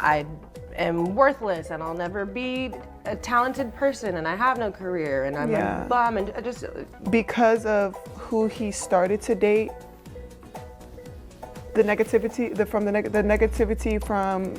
I am worthless and I'll never be a talented person and I have no career and I'm a bum and just because of who he started to date, the negativity from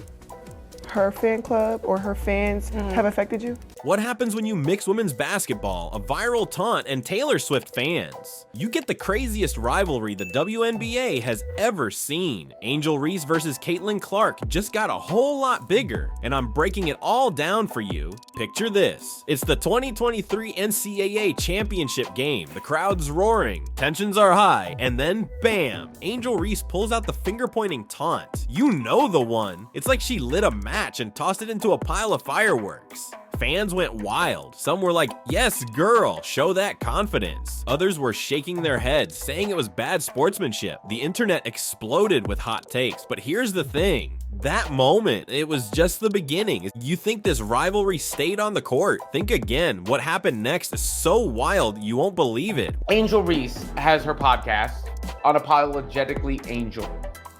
her fan club or her fans have affected you? What happens when you mix women's basketball, a viral taunt, and Taylor Swift fans? You get the craziest rivalry the WNBA has ever seen. Angel Reese versus Caitlin Clark just got a whole lot bigger, and I'm breaking it all down for you. Picture this. It's the 2023 NCAA championship game. The crowd's roaring, tensions are high, and then bam! Angel Reese pulls out the finger-pointing taunt. You know the one. It's like she lit a match and tossed it into a pile of fireworks. Fans went wild. Some were like, yes, girl, show that confidence. Others were shaking their heads, saying it was bad sportsmanship. The internet exploded with hot takes. But here's the thing. That moment, it was just the beginning. You think this rivalry stayed on the court? Think again. What happened next is so wild, you won't believe it. Angel Reese has her podcast, Unapologetically Angel.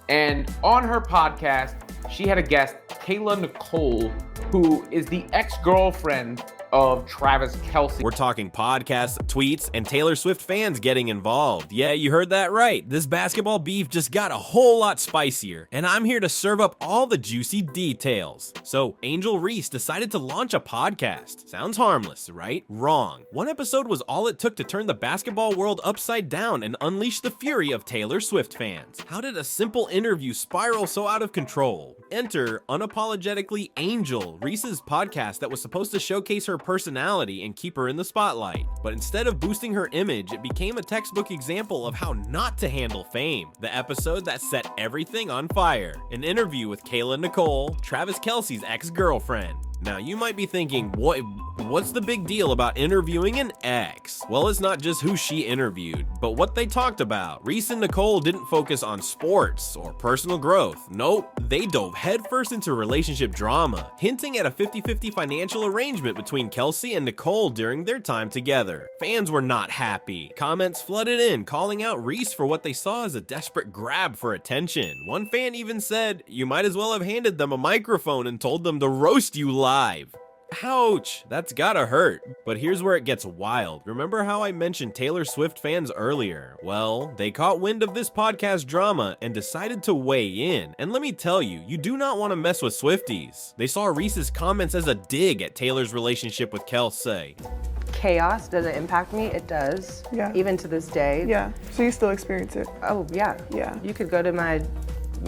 And on her podcast, she had a guest, Kayla Nicole, who is the ex-girlfriend of Travis Kelce. We're talking podcasts, tweets, and Taylor Swift fans getting involved. Yeah, you heard that right. This basketball beef just got a whole lot spicier, and I'm here to serve up all the juicy details. So, Angel Reese decided to launch a podcast. Sounds harmless, right? Wrong. One episode was all it took to turn the basketball world upside down and unleash the fury of Taylor Swift fans. How did a simple interview spiral so out of control? Enter Unapologetically Angel, Reese's podcast that was supposed to showcase her personality and keep her in the spotlight. But instead of boosting her image, it became a textbook example of how not to handle fame. The episode that set everything on fire. An interview with Kayla Nicole, Travis Kelce's ex-girlfriend. Now you might be thinking, what's the big deal about interviewing an ex? Well, it's not just who she interviewed, but what they talked about. Reese and Nicole didn't focus on sports or personal growth. Nope, they dove headfirst into relationship drama, hinting at a 50-50 financial arrangement between Kelce and Nicole during their time together. Fans were not happy. Comments flooded in, calling out Reese for what they saw as a desperate grab for attention. One fan even said, "You might as well have handed them a microphone and told them to roast you live." Ouch, that's gotta hurt. But here's where it gets wild. Remember how I mentioned Taylor Swift fans earlier? Well, they caught wind of this podcast drama and decided to weigh in. And let me tell you, you do not want to mess with Swifties. They saw Reese's comments as a dig at Taylor's relationship with Kelce. Chaos, does it impact me? It does. Yeah. Even to this day. Yeah. So you still experience it? Oh, yeah. Yeah. You could go to my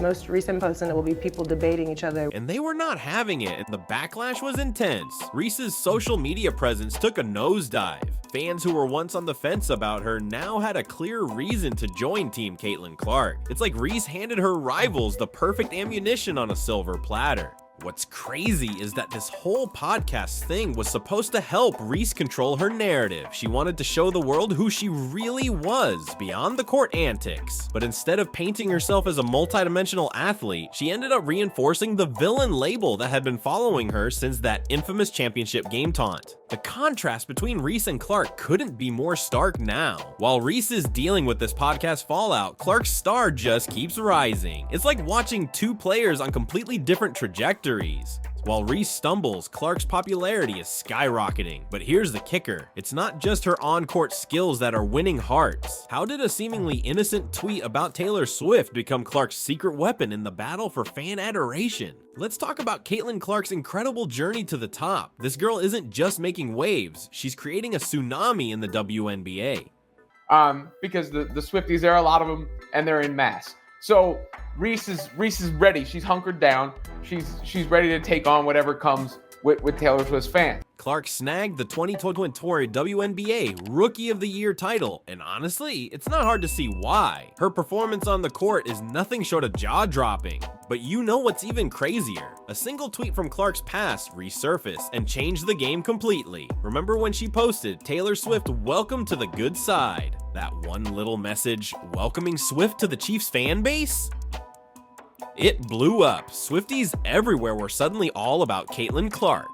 most recent post and it will be people debating each other. And they were not having it, and the backlash was intense. Reese's social media presence took a nosedive. Fans who were once on the fence about her now had a clear reason to join Team Caitlin Clark. It's like Reese handed her rivals the perfect ammunition on a silver platter. What's crazy is that this whole podcast thing was supposed to help Reese control her narrative. She wanted to show the world who she really was beyond the court antics. But instead of painting herself as a multidimensional athlete, she ended up reinforcing the villain label that had been following her since that infamous championship game taunt. The contrast between Reese and Clark couldn't be more stark now. While Reese is dealing with this podcast fallout, Clark's star just keeps rising. It's like watching two players on completely different trajectories. While Reese stumbles, Clark's popularity is skyrocketing. But here's the kicker. It's not just her on-court skills that are winning hearts. How did a seemingly innocent tweet about Taylor Swift become Clark's secret weapon in the battle for fan adoration? Let's talk about Caitlin Clark's incredible journey to the top. This girl isn't just making waves, she's creating a tsunami in the WNBA. Because the Swifties, there are a lot of them, and they're in mass. So Reese is ready. She's hunkered down. She's ready to take on whatever comes with Taylor Swift's fans. Clark snagged the 2024 WNBA Rookie of the Year title, and honestly, it's not hard to see why. Her performance on the court is nothing short of jaw-dropping. But you know what's even crazier? A single tweet from Clark's past resurfaced and changed the game completely. Remember when she posted, "Taylor Swift, welcome to the good side"? That one little message welcoming Swift to the Chiefs fan base? It blew up. Swifties everywhere were suddenly all about Caitlin Clark.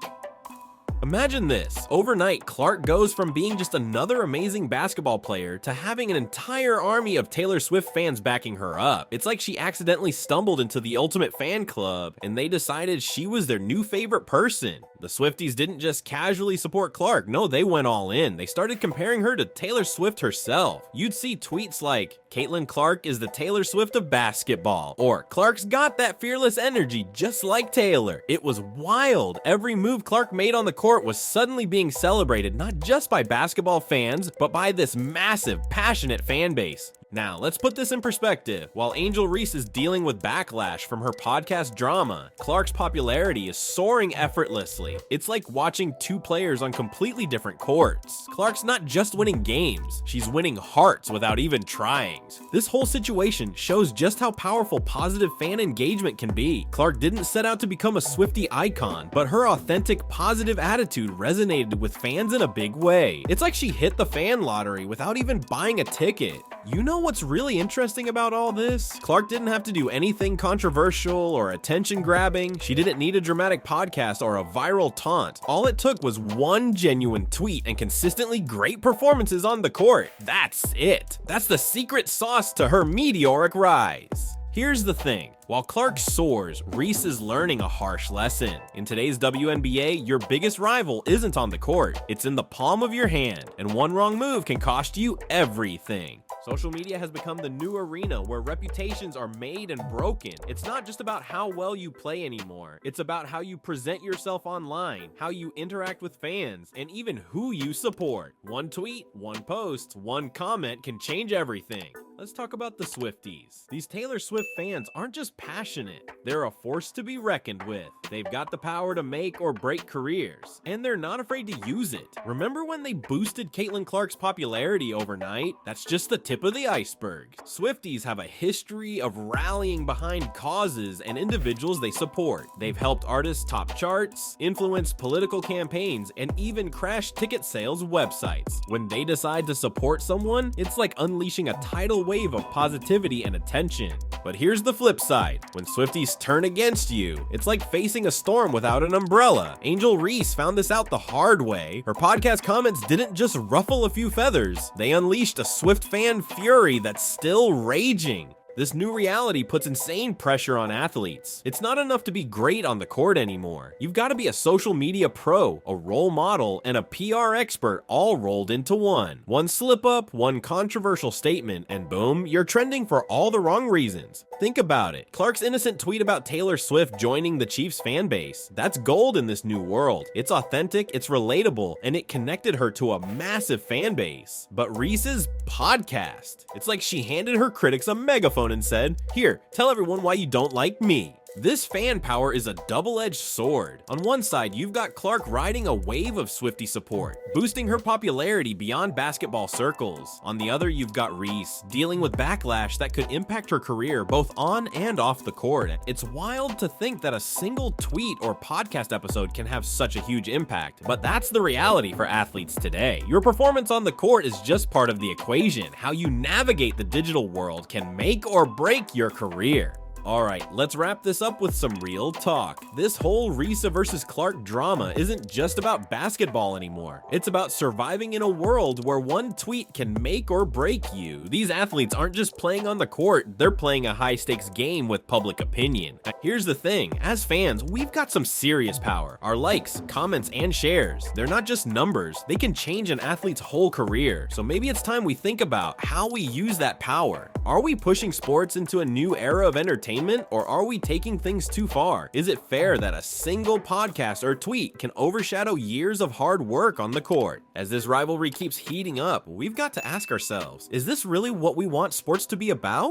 Imagine this. Overnight, Clark goes from being just another amazing basketball player to having an entire army of Taylor Swift fans backing her up. It's like she accidentally stumbled into the ultimate fan club and they decided she was their new favorite person. The Swifties didn't just casually support Clark, no, they went all in. They started comparing her to Taylor Swift herself. You'd see tweets like, Caitlin Clark is the Taylor Swift of basketball, or Clark's got that fearless energy just like Taylor. It was wild. Every move Clark made on the court was suddenly being celebrated, not just by basketball fans, but by this massive, passionate fan base. Now, let's put this in perspective. While Angel Reese is dealing with backlash from her podcast drama, Clark's popularity is soaring effortlessly. It's like watching two players on completely different courts. Clark's not just winning games, she's winning hearts without even trying. This whole situation shows just how powerful positive fan engagement can be. Clark didn't set out to become a Swiftie icon, but her authentic, positive attitude resonated with fans in a big way. It's like she hit the fan lottery without even buying a ticket. You know what's really interesting about all this? Clark didn't have to do anything controversial or attention grabbing. She didn't need a dramatic podcast or a viral taunt. All it took was one genuine tweet and consistently great performances on the court. That's it. That's the secret sauce to her meteoric rise. Here's the thing. While Clark soars, Reese is learning a harsh lesson. In today's WNBA, your biggest rival isn't on the court. It's in the palm of your hand, and one wrong move can cost you everything. Social media has become the new arena where reputations are made and broken. It's not just about how well you play anymore. It's about how you present yourself online, how you interact with fans, and even who you support. One tweet, one post, one comment can change everything. Let's talk about the Swifties. These Taylor Swift fans aren't just passionate, they're a force to be reckoned with. They've got the power to make or break careers, and they're not afraid to use it. Remember when they boosted Caitlin Clark's popularity overnight? That's just the tip of the iceberg. Swifties have a history of rallying behind causes and individuals they support. They've helped artists top charts, influenced political campaigns, and even crashed ticket sales websites. When they decide to support someone, it's like unleashing a tidal wave of positivity and attention. But here's the flip side. When Swifties turn against you, it's like facing a storm without an umbrella. Angel Reese found this out the hard way. Her podcast comments didn't just ruffle a few feathers, they unleashed a Swift fan fury that's still raging. This new reality puts insane pressure on athletes. It's not enough to be great on the court anymore. You've got to be a social media pro, a role model, and a PR expert all rolled into one. One slip up, one controversial statement, and boom, you're trending for all the wrong reasons. Think about it. Clark's innocent tweet about Taylor Swift joining the Chiefs fan base. That's gold in this new world. It's authentic, it's relatable, and it connected her to a massive fan base. But Reese's podcast, it's like she handed her critics a megaphone and said, "Here, tell everyone why you don't like me." This fan power is a double-edged sword. On one side, you've got Clark riding a wave of Swiftie support, boosting her popularity beyond basketball circles. On the other, you've got Reese, dealing with backlash that could impact her career both on and off the court. It's wild to think that a single tweet or podcast episode can have such a huge impact, but that's the reality for athletes today. Your performance on the court is just part of the equation. How you navigate the digital world can make or break your career. Alright, let's wrap this up with some real talk. This whole Reese versus Clark drama isn't just about basketball anymore. It's about surviving in a world where one tweet can make or break you. These athletes aren't just playing on the court, they're playing a high-stakes game with public opinion. Here's the thing, as fans, we've got some serious power. Our likes, comments, and shares, they're not just numbers, they can change an athlete's whole career. So maybe it's time we think about how we use that power. Are we pushing sports into a new era of entertainment? Or are we taking things too far? Is it fair that a single podcast or tweet can overshadow years of hard work on the court? As this rivalry keeps heating up, we've got to ask ourselves, is this really what we want sports to be about?